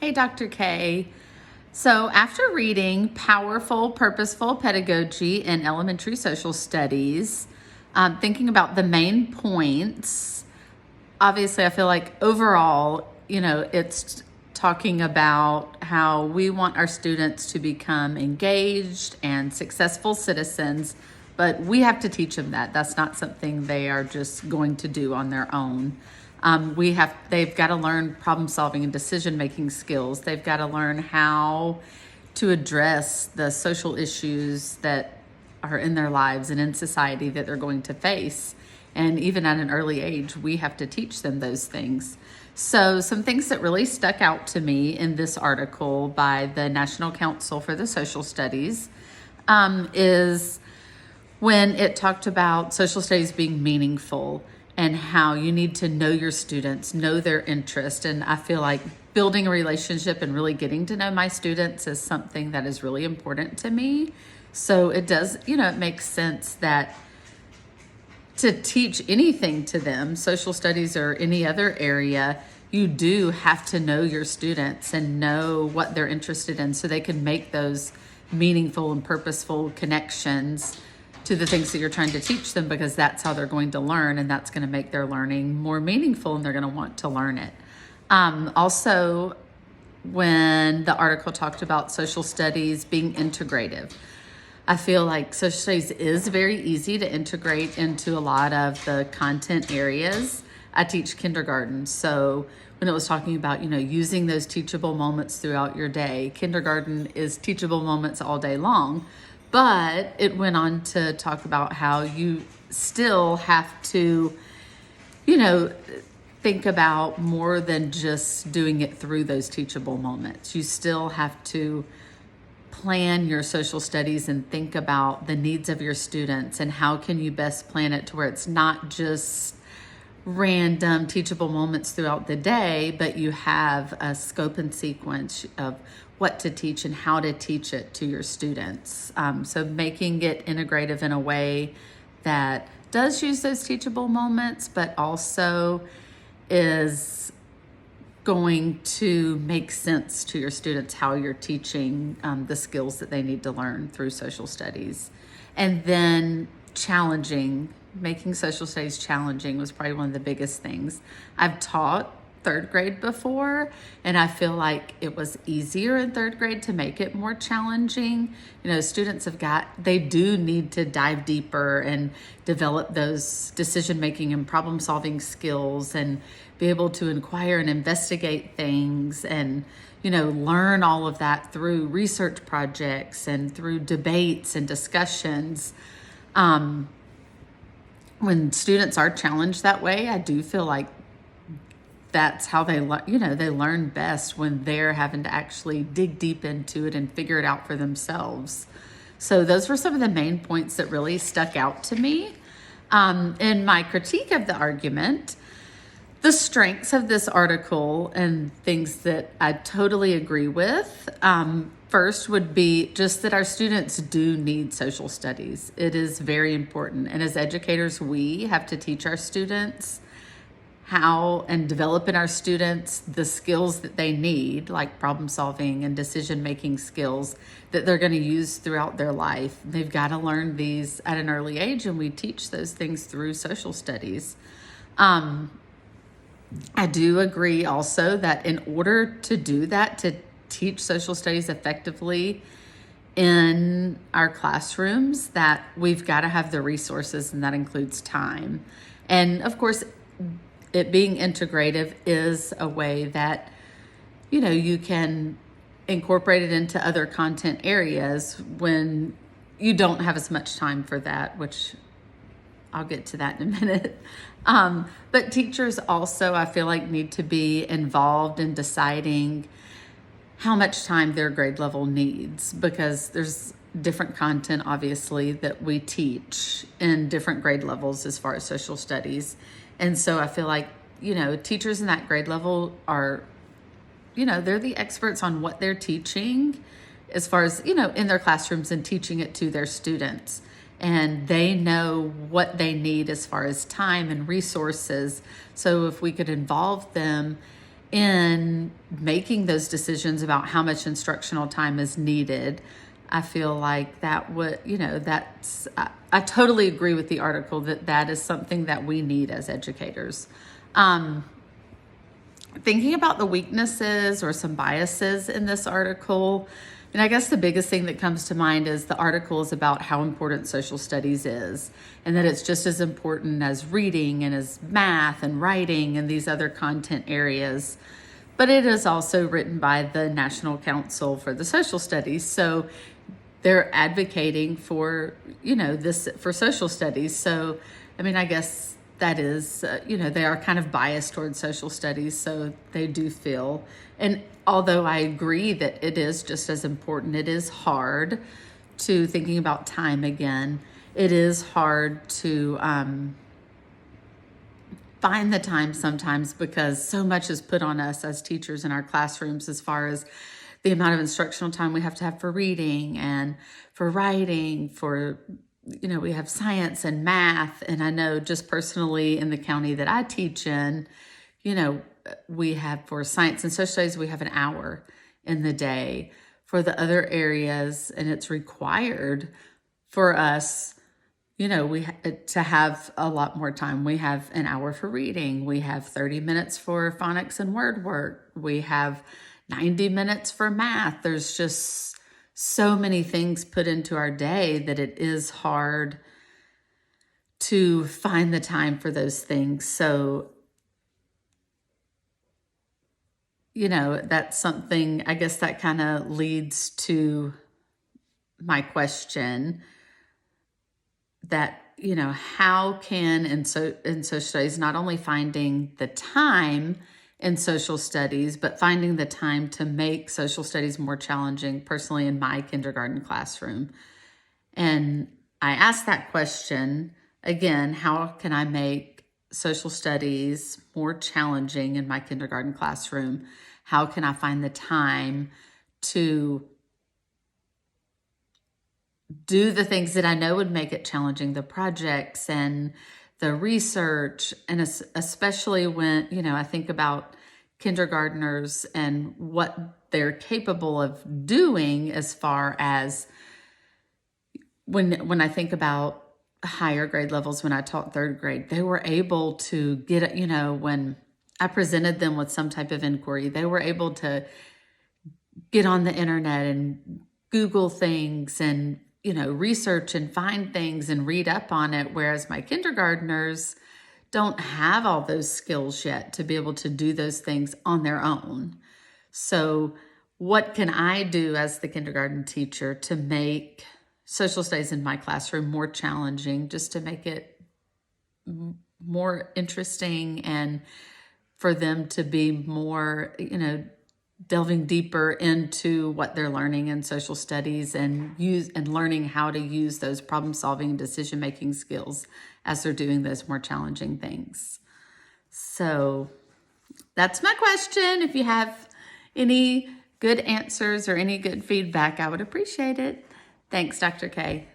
Hey, Dr. K. So, after reading Powerful, Purposeful Pedagogy in Elementary Social Studies, thinking about the main points, obviously, I feel like overall, it's talking about how we want our students to become engaged and successful citizens, but we have to teach them that. That's not something they are just going to do on their own. They've got to learn problem solving and decision making skills. They've got to learn how to address the social issues that are in their lives and in society that they're going to face. And even at an early age, we have to teach them those things. So some things that really stuck out to me in this article by the National Council for the Social Studies is when it talked about social studies being meaningful and how you need to know your students, know their interest. And I feel like building a relationship and really getting to know my students is something that is really important to me. So it does, it makes sense that to teach anything to them, social studies or any other area, you do have to know your students and know what they're interested in so they can make those meaningful and purposeful connections to the things that you're trying to teach them, because that's how they're going to learn, and that's going to make their learning more meaningful and they're going to want to learn it. Also, when the article talked about social studies being integrative, I feel like social studies is very easy to integrate into a lot of the content areas. I teach kindergarten, so when it was talking about, using those teachable moments throughout your day, kindergarten is teachable moments all day long. But it went on to talk about how you still have to, think about more than just doing it through those teachable moments. You still have to plan your social studies and think about the needs of your students and how can you best plan it to where it's not just random teachable moments throughout the day, but you have a scope and sequence of what to teach and how to teach it to your students. So making it integrative in a way that does use those teachable moments, but also is going to make sense to your students how you're teaching the skills that they need to learn through social studies. And then making social studies challenging was probably one of the biggest things. I've taught third grade before, and I feel like it was easier in third grade to make it more challenging. Students they do need to dive deeper and develop those decision-making and problem-solving skills and be able to inquire and investigate things and, learn all of that through research projects and through debates and discussions. When students are challenged that way, I do feel like that's how they learn best, when they're having to actually dig deep into it and figure it out for themselves. So those were some of the main points that really stuck out to me. In my critique of the argument, the strengths of this article and things that I totally agree with, first would be just that our students do need social studies. It is very important. And as educators, we have to teach our students how and develop in our students the skills that they need, like problem solving and decision making skills that they're going to use throughout their life. They've got to learn these at an early age, and we teach those things through social studies. I do agree also that in order to do that, to teach social studies effectively in our classrooms, that we've got to have the resources, and that includes time. And of course, it being integrative is a way that, you can incorporate it into other content areas when you don't have as much time for that, which I'll get to that in a minute. But teachers also, I feel like, need to be involved in deciding how much time their grade level needs, because there's different content, obviously, that we teach in different grade levels as far as social studies. And so I feel like, teachers in that grade level are, they're the experts on what they're teaching as far as, in their classrooms and teaching it to their students. And they know what they need as far as time and resources. So if we could involve them in making those decisions about how much instructional time is needed. I feel like that would, I totally agree with the article that is something that we need as educators. Thinking about the weaknesses or some biases in this article, and I guess the biggest thing that comes to mind is the article is about how important social studies is, and that it's just as important as reading and as math and writing and these other content areas. But it is also written by the National Council for the Social Studies. So they're advocating for, this for social studies. So, I guess that is, they are kind of biased towards social studies. So they do feel, and although I agree that it is just as important, it is hard to, thinking about time again, it is hard to find the time sometimes because so much is put on us as teachers in our classrooms as far as the amount of instructional time we have to have for reading and for writing, for, we have science and math. And I know just personally in the county that I teach in, we have for science and social studies, we have an hour in the day. For the other areas, and it's required for us, to have a lot more time. We have an hour for reading. We have 30 minutes for phonics and word work. We have 90 minutes for math. There's just so many things put into our day that it is hard to find the time for those things. So, that's something, I guess that kind of leads to my question that, how can, in social studies, not only finding the time in social studies, but finding the time to make social studies more challenging, personally in my kindergarten classroom. And I asked that question again, how can I make social studies more challenging in my kindergarten classroom? How can I find the time to do the things that I know would make it challenging, the projects and the research, and especially when, I think about kindergartners and what they're capable of doing as far as when I think about higher grade levels, when I taught third grade, they were able to get, when I presented them with some type of inquiry, they were able to get on the internet and Google things and, research and find things and read up on it. Whereas my kindergartners don't have all those skills yet to be able to do those things on their own. So what can I do as the kindergarten teacher to make social studies in my classroom more challenging, just to make it more interesting and for them to be more, delving deeper into what they're learning in social studies and learning how to use those problem solving and decision making skills as they're doing those more challenging things. So that's my question. If you have any good answers or any good feedback, I would appreciate it. Thanks, Dr. K.